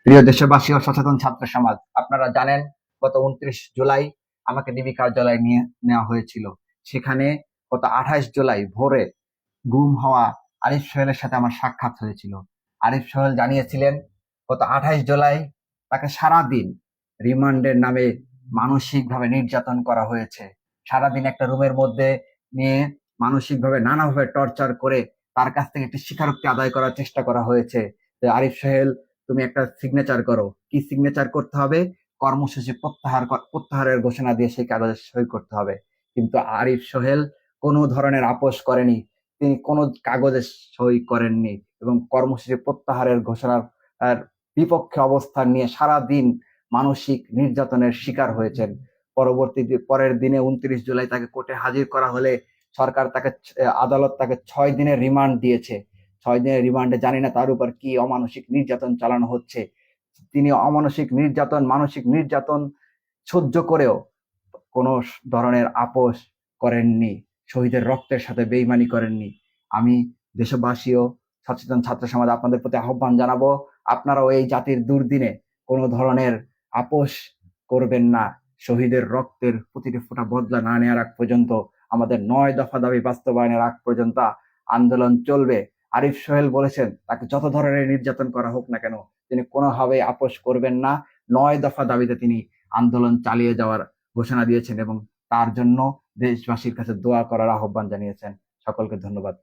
প্রিয় দেশবাসী ও সচেতন ছাত্র সমাজ, আপনারা জানেন গত 29 জুলাই আমাকে ডিবি কার্যালয়ে নিয়ে নেওয়া হয়েছিল। সেখানে গত 28 জুলাই ভোরে গুম হওয়া আরিফ সোহেলের সাথে আমার সাক্ষাৎ হয়েছিল। আরিফ সোহেল জানিয়েছিলেন গত 28 জুলাই তাকে সারাদিন রিমান্ডের নামে মানসিকভাবে নির্যাতন করা হয়েছে। সারাদিন একটা রুমের মধ্যে নিয়ে মানসিকভাবে নানাভাবে টর্চার করে তার কাছ থেকে একটি স্বীকারোক্তি আদায় করার চেষ্টা করা হয়েছে যে আরিফ সোহেল, তুমি একটা সিগনেচার করো। কি সিগনেচার করতে হবে? কর্মসূচি প্রত্যাহারের ঘোষণা দিয়ে সেই কাগজে সই করতে হবে। কিন্তু আরিফ সোহেল কোনো ধরনের আপোষ করেনি, তিনি কোনো কাগজে সই করেননি এবং কর্মসূচি প্রত্যাহারের ঘোষণার বিপক্ষে অবস্থান নিয়ে সারা দিন মানসিক নির্যাতনের শিকার হয়েছেন। পরের দিনে 29 জুলাই তাকে কোর্টে হাজির করা হলে সরকার তাকে আদালত তাকে 6 দিনের রিমান্ড দিয়েছে। 6 দিনের রিমান্ডে জানি না তার উপর কি অমানসিক নির্যাতন চালানো হচ্ছে। তিনি অমানসিক নির্যাতন, মানসিক নির্যাতন সহ্য করেও কোনো ধরনের আপোষ করেননি, শহীদের রক্তের সাথে বেইমানি করেননি। আমি দেশবাসী ও সচেতন ছাত্র সমাজ আপনাদের প্রতি আহ্বান জানাবো, আপনারাও এই জাতির দুর্দিনে কোনো ধরনের আপোষ করবেন না। শহীদের রক্তের প্রতিটি ফোঁটা বদলা না নেওয়ার আগ পর্যন্ত, আমাদের 9 দফা দাবি বাস্তবায়নের আগ পর্যন্ত আন্দোলন চলবে। আরিফ সোহেল বলেছেন তাকে যত ধরনের নির্যাতন করা হোক না কেন তিনি কোনোভাবেই আপোষ করবেন না। 9 দফা দাবিতে তিনি আন্দোলন চালিয়ে যাওয়ার ঘোষণা দিয়েছেন এবং তার জন্য দেশবাসীর কাছে দোয়া করার আহ্বান জানিয়েছেন। সকলকে ধন্যবাদ।